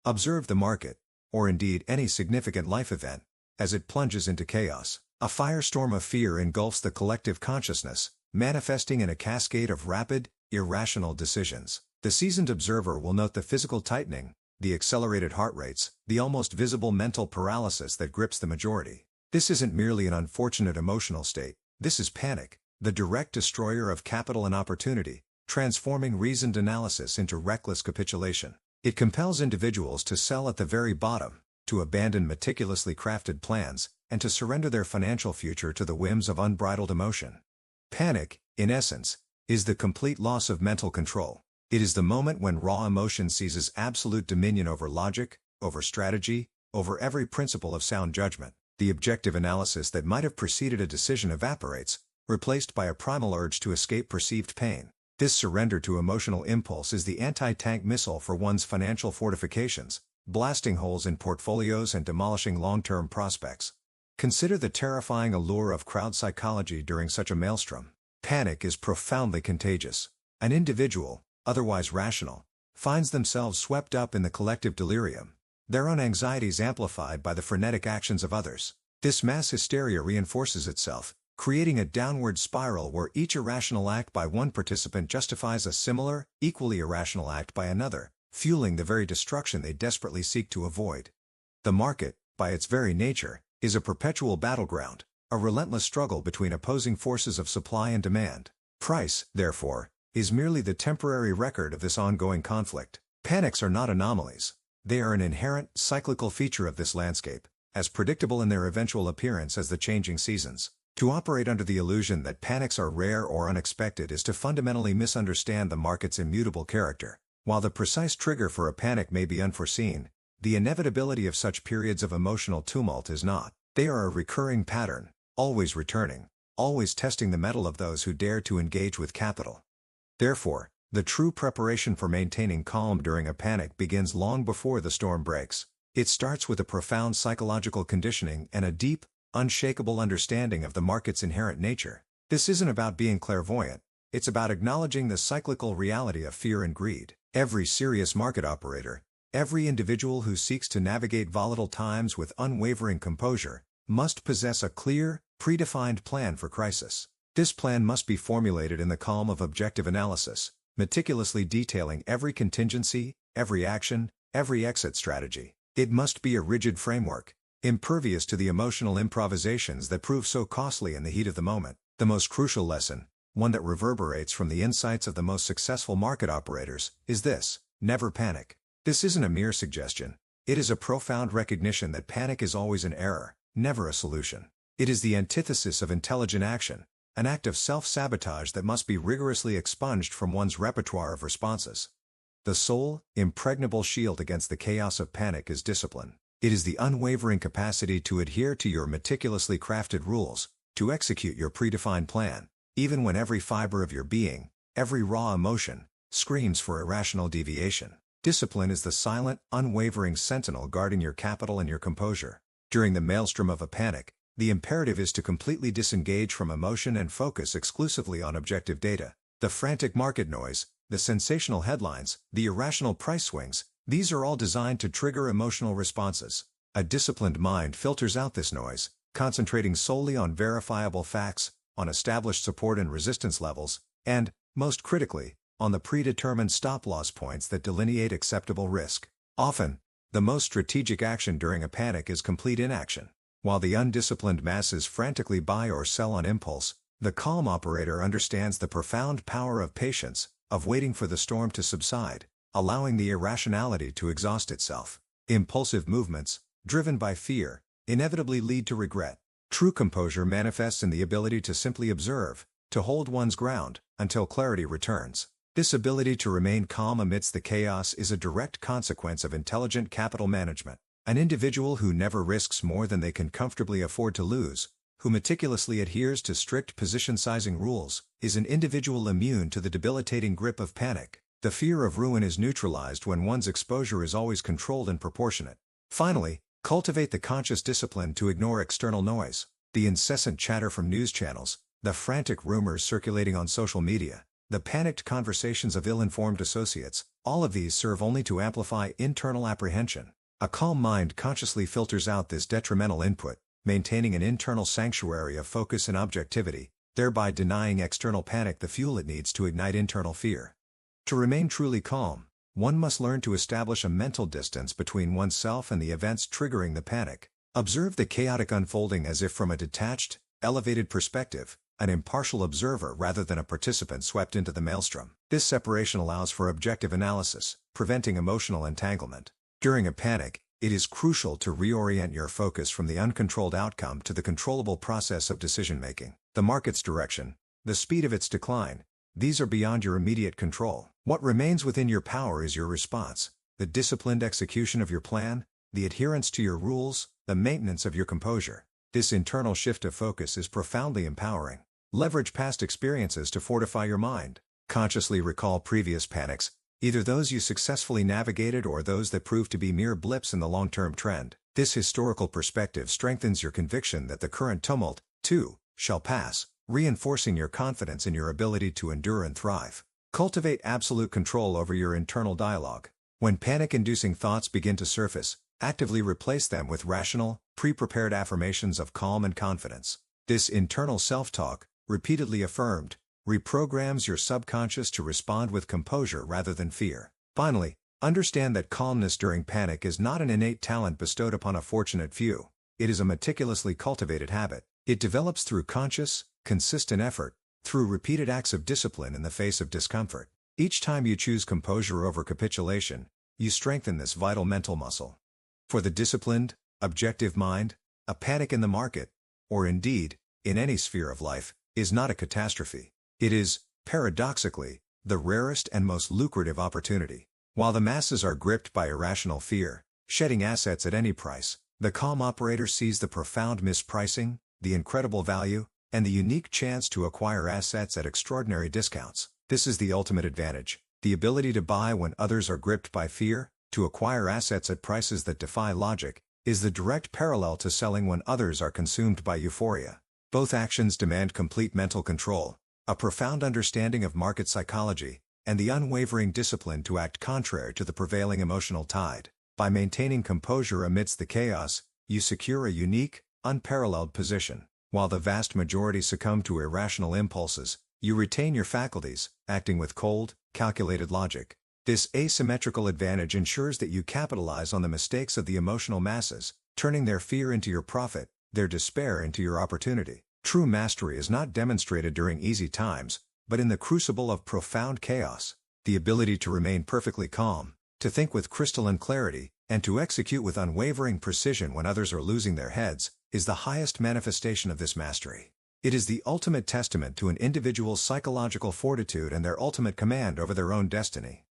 Observe the market, or indeed any significant life event, as it plunges into chaos. A firestorm of fear engulfs the collective consciousness, manifesting in a cascade of rapid, irrational decisions. The seasoned observer will note the physical tightening, the accelerated heart rates, the almost visible mental paralysis that grips the majority. This isn't merely an unfortunate emotional state, this is panic, the direct destroyer of capital and opportunity, transforming reasoned analysis into reckless capitulation. It compels individuals to sell at the very bottom, to abandon meticulously crafted plans, and to surrender their financial future to the whims of unbridled emotion. Panic, in essence, is the complete loss of mental control. It is the moment when raw emotion seizes absolute dominion over logic, over strategy, over every principle of sound judgment. The objective analysis that might have preceded a decision evaporates, replaced by a primal urge to escape perceived pain. This surrender to emotional impulse is the anti-tank missile for one's financial fortifications, blasting holes in portfolios and demolishing long-term prospects. Consider the terrifying allure of crowd psychology during such a maelstrom. Panic is profoundly contagious. An individual, otherwise rational, finds themselves swept up in the collective delirium, their own anxieties amplified by the frenetic actions of others. This mass hysteria reinforces itself, creating a downward spiral where each irrational act by one participant justifies a similar, equally irrational act by another, fueling the very destruction they desperately seek to avoid. The market, by its very nature, is a perpetual battleground, a relentless struggle between opposing forces of supply and demand. Price, therefore, is merely the temporary record of this ongoing conflict. Panics are not anomalies. They are an inherent, cyclical feature of this landscape, as predictable in their eventual appearance as the changing seasons. To operate under the illusion that panics are rare or unexpected is to fundamentally misunderstand the market's immutable character. While the precise trigger for a panic may be unforeseen, the inevitability of such periods of emotional tumult is not. They are a recurring pattern, always returning, always testing the mettle of those who dare to engage with capital. Therefore, the true preparation for maintaining calm during a panic begins long before the storm breaks. It starts with a profound psychological conditioning and a deep, unshakable understanding of the market's inherent nature. This isn't about being clairvoyant, it's about acknowledging the cyclical reality of fear and greed. Every serious market operator, every individual who seeks to navigate volatile times with unwavering composure, must possess a clear, predefined plan for crisis. This plan must be formulated in the calm of objective analysis, meticulously detailing every contingency, every action, every exit strategy. It must be a rigid framework, impervious to the emotional improvisations that prove so costly in the heat of the moment. The most crucial lesson, one that reverberates from the insights of the most successful market operators, is this: never panic. This isn't a mere suggestion. It is a profound recognition that panic is always an error, never a solution. It is the antithesis of intelligent action, an act of self-sabotage that must be rigorously expunged from one's repertoire of responses. The sole, impregnable shield against the chaos of panic is discipline. It is the unwavering capacity to adhere to your meticulously crafted rules, to execute your predefined plan, even when every fiber of your being, every raw emotion, screams for irrational deviation. Discipline is the silent, unwavering sentinel guarding your capital and your composure. During the maelstrom of a panic, the imperative is to completely disengage from emotion and focus exclusively on objective data. The frantic market noise, the sensational headlines, the irrational price swings, these are all designed to trigger emotional responses. A disciplined mind filters out this noise, concentrating solely on verifiable facts, on established support and resistance levels, and, most critically, on the predetermined stop-loss points that delineate acceptable risk. Often, the most strategic action during a panic is complete inaction. While the undisciplined masses frantically buy or sell on impulse, the calm operator understands the profound power of patience, of waiting for the storm to subside, allowing the irrationality to exhaust itself. Impulsive movements, driven by fear, inevitably lead to regret. True composure manifests in the ability to simply observe, to hold one's ground, until clarity returns. This ability to remain calm amidst the chaos is a direct consequence of intelligent capital management. An individual who never risks more than they can comfortably afford to lose, who meticulously adheres to strict position-sizing rules, is an individual immune to the debilitating grip of panic. The fear of ruin is neutralized when one's exposure is always controlled and proportionate. Finally, cultivate the conscious discipline to ignore external noise. The incessant chatter from news channels, the frantic rumors circulating on social media, the panicked conversations of ill-informed associates, All of these serve only to amplify internal apprehension. A calm mind consciously filters out this detrimental input, maintaining an internal sanctuary of focus and objectivity, thereby denying external panic the fuel it needs to ignite internal fear. To remain truly calm, one must learn to establish a mental distance between oneself and the events triggering the panic. Observe the chaotic unfolding as if from a detached, elevated perspective, an impartial observer rather than a participant swept into the maelstrom. This separation allows for objective analysis, preventing emotional entanglement. During a panic, it is crucial to reorient your focus from the uncontrolled outcome to the controllable process of decision-making. The market's direction, the speed of its decline, these are beyond your immediate control. What remains within your power is your response, the disciplined execution of your plan, the adherence to your rules, the maintenance of your composure. This internal shift of focus is profoundly empowering. Leverage past experiences to fortify your mind. Consciously recall previous panics, either those you successfully navigated or those that proved to be mere blips in the long-term trend. This historical perspective strengthens your conviction that the current tumult, too, shall pass, reinforcing your confidence in your ability to endure and thrive. Cultivate absolute control over your internal dialogue. When panic-inducing thoughts begin to surface, actively replace them with rational, pre-prepared affirmations of calm and confidence. This internal self-talk, repeatedly affirmed, reprograms your subconscious to respond with composure rather than fear. Finally, understand that calmness during panic is not an innate talent bestowed upon a fortunate few. It is a meticulously cultivated habit. It develops through conscious, consistent effort, through repeated acts of discipline in the face of discomfort. Each time you choose composure over capitulation, you strengthen this vital mental muscle. For the disciplined, objective mind, a panic in the market, or indeed, in any sphere of life, is not a catastrophe. It is, paradoxically, the rarest and most lucrative opportunity. While the masses are gripped by irrational fear, shedding assets at any price, the calm operator sees the profound mispricing, the incredible value, and the unique chance to acquire assets at extraordinary discounts. This is the ultimate advantage, the ability to buy when others are gripped by fear, to acquire assets at prices that defy logic, is the direct parallel to selling when others are consumed by euphoria. Both actions demand complete mental control, a profound understanding of market psychology, and the unwavering discipline to act contrary to the prevailing emotional tide. By maintaining composure amidst the chaos, you secure a unique, unparalleled position. While the vast majority succumb to irrational impulses, you retain your faculties, acting with cold, calculated logic. This asymmetrical advantage ensures that you capitalize on the mistakes of the emotional masses, turning their fear into your profit, their despair into your opportunity. True mastery is not demonstrated during easy times, but in the crucible of profound chaos. The ability to remain perfectly calm, to think with crystalline clarity, and to execute with unwavering precision when others are losing their heads, is the highest manifestation of this mastery. It is the ultimate testament to an individual's psychological fortitude and their ultimate command over their own destiny.